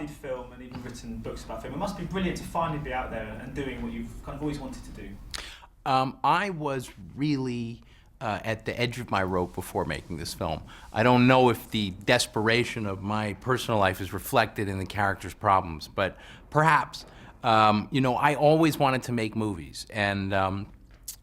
studied film and even written books about film. It must be brilliant to finally be out there and doing what you've kind of always wanted to do. I was really at the edge of my rope before making this film. I don't know if the desperation of my personal life is reflected in the character's problems, but perhaps. You know, I always wanted to make movies, and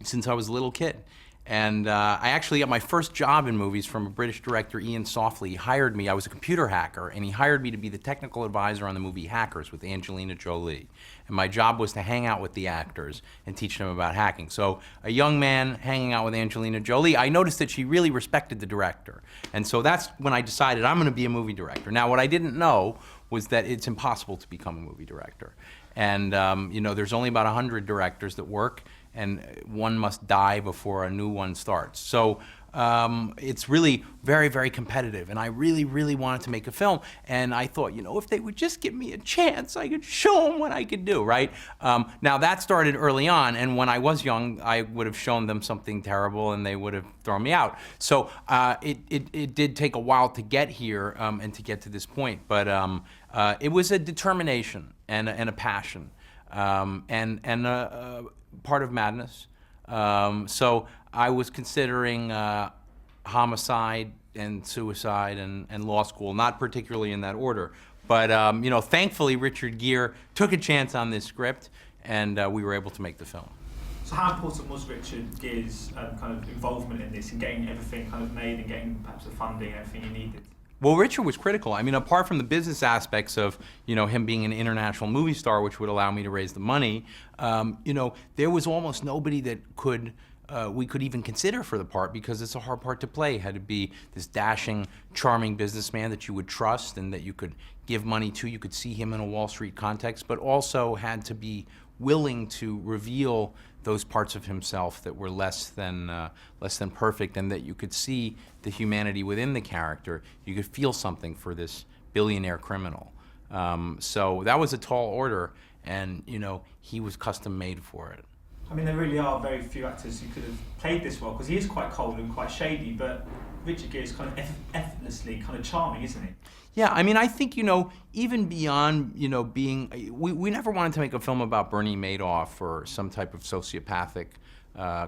since I was a little kid. And I actually got my first job in movies from a British director, Ian Softly. He hired me. I was a computer hacker, and he hired me to be the technical advisor on the movie Hackers with Angelina Jolie. And my job was to hang out with the actors and teach them about hacking. So a young man hanging out with Angelina Jolie, I noticed that she really respected the director. And so that's when I decided I'm going to be a movie director. Now, what I didn't know was that it's impossible to become a movie director. And you know, there's only about 100 directors that work, and one must die before a new one starts. So it's really very, very competitive, and I really, really wanted to make a film, and I thought, you know, if they would just give me a chance, I could show them what I could do, right? Now that started early on, and when I was young, I would have shown them something terrible, and they would have thrown me out. So it did take a while to get here and to get to this point, but it was a determination and a passion, and a part of madness. So I was considering homicide and suicide and law school, not particularly in that order. But you know, thankfully Richard Gere took a chance on this script, and we were able to make the film. So how important was Richard Gere's kind of involvement in this and getting everything kind of made and getting perhaps the funding and everything you needed? Well, Richard was critical. I mean, apart from the business aspects of, you know, him being an international movie star, which would allow me to raise the money, you know, there was almost nobody that we could even consider for the part, because it's a hard part to play. It had to be this dashing, charming businessman that you would trust and that you could give money to. You could see him in a Wall Street context, but also had to be willing to reveal those parts of himself that were less than perfect, and that you could see the humanity within the character. You could feel something for this billionaire criminal. So that was a tall order, and you know, he was custom made for it. I mean, there really are very few actors who could have played this role, because he is quite cold and quite shady, but Richard Gere is kind of effortlessly kind of charming, isn't he? Yeah, I mean, I think, you know, even beyond, you know, being, we never wanted to make a film about Bernie Madoff or some type of sociopathic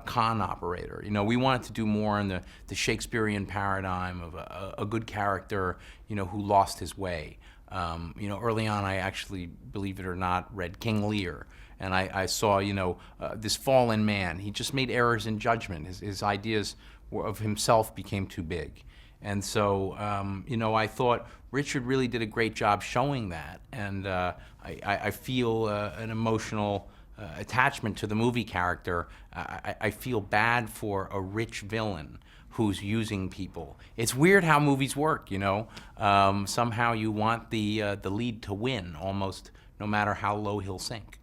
con operator. You know, we wanted to do more in the Shakespearean paradigm of a good character, you know, who lost his way. You know, early on, I actually, believe it or not, read King Lear. And I saw, you know, this fallen man. He just made errors in judgment. His ideas of himself became too big. And so, you know, I thought Richard really did a great job showing that. And I feel an emotional attachment to the movie character. I feel bad for a rich villain who's using people. It's weird how movies work, you know. Somehow you want the lead to win, almost, no matter how low he'll sink.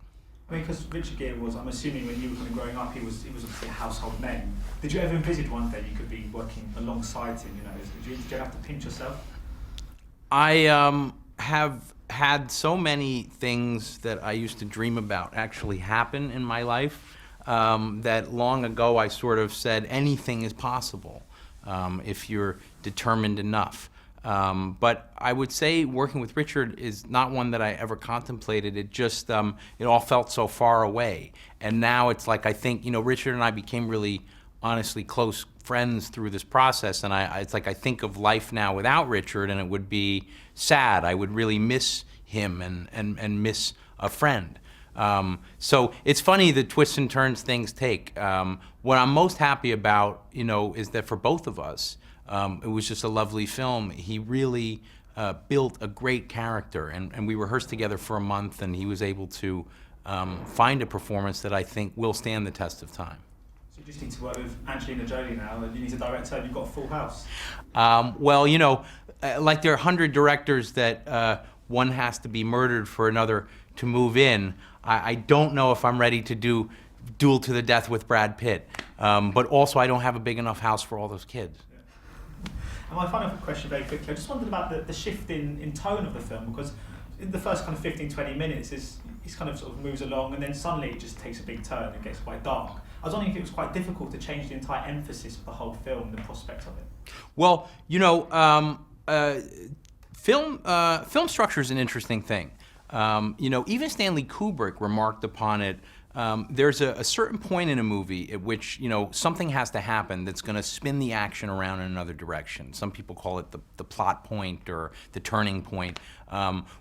I mean, because Richard Gere was, I'm assuming when you were kind of growing up, he was obviously a household name. Did you ever envisage one day you could be working alongside him? You know, did you ever have to pinch yourself? I have had so many things that I used to dream about actually happen in my life that long ago I sort of said anything is possible if you're determined enough. But I would say working with Richard is not one that I ever contemplated. It just, it all felt so far away. And now it's like, I think, you know, Richard and I became really, honestly, close friends through this process. And it's like I think of life now without Richard, and it would be sad. I would really miss him and miss a friend. So it's funny the twists and turns things take. What I'm most happy about, you know, is that for both of us, it was just a lovely film. He really built a great character, and we rehearsed together for a month, and he was able to find a performance that I think will stand the test of time. So you just need to work with Angelina Jolie now, and you need a director, and you've got a full house. Well, you know, like there are 100 directors that one has to be murdered for another to move in. I don't know if I'm ready to do Duel to the Death with Brad Pitt, but also I don't have a big enough house for all those kids. And my final question very quickly, I just wondered about the shift in tone of the film, because in the first kind of 15-20 minutes, he's kind of sort of moves along, and then suddenly it just takes a big turn and gets quite dark. I was wondering if it was quite difficult to change the entire emphasis of the whole film, the prospect of it. Well, you know, Film structure is an interesting thing. You know, even Stanley Kubrick remarked upon it. There's a certain point in a movie at which, you know, something has to happen that's going to spin the action around in another direction. Some people call it the plot point or the turning point,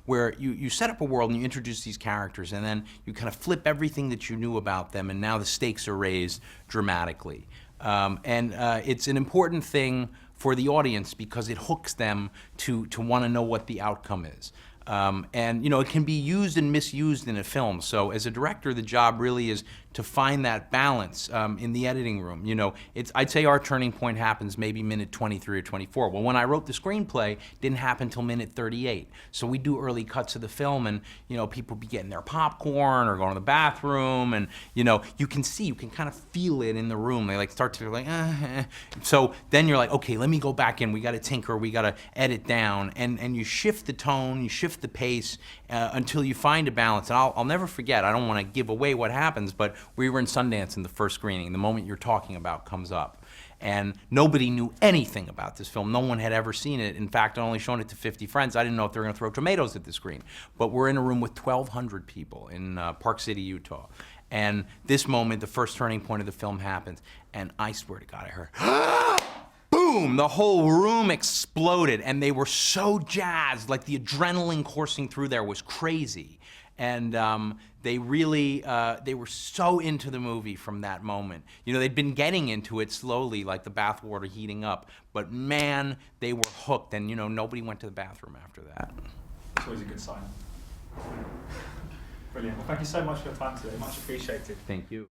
where you set up a world and you introduce these characters, and then you kind of flip everything that you knew about them, and now the stakes are raised dramatically. It's an important thing for the audience because it hooks them to want to know what the outcome is. And you know, it can be used and misused in a film. So as a director, the job really is to find that balance in the editing room. You know, I'd say our turning point happens maybe minute 23 or 24. Well, when I wrote the screenplay, it didn't happen until minute 38. So we do early cuts of the film, and you know, people be getting their popcorn or going to the bathroom, and you know, you can kind of feel it in the room. They like start to like, So then you're like, okay, let me go back in. We got to tinker. We got to edit down, and you shift the tone, you shift the pace until you find a balance. And I'll never forget. I don't want to give away what happens, but we were in Sundance in the first screening. The moment you're talking about comes up. And nobody knew anything about this film. No one had ever seen it. In fact, I'd only shown it to 50 friends. I didn't know if they were going to throw tomatoes at the screen. But we're in a room with 1,200 people in Park City, Utah. And this moment, the first turning point of the film happens. And I swear to God, I heard, boom, the whole room exploded. And they were so jazzed, like the adrenaline coursing through there was crazy. And they really, they were so into the movie from that moment. You know, they'd been getting into it slowly, like the bathwater heating up, but man, they were hooked, and you know, nobody went to the bathroom after that. It's always a good sign. Brilliant. Well, thank you so much for your time today. Much appreciated. Thank you.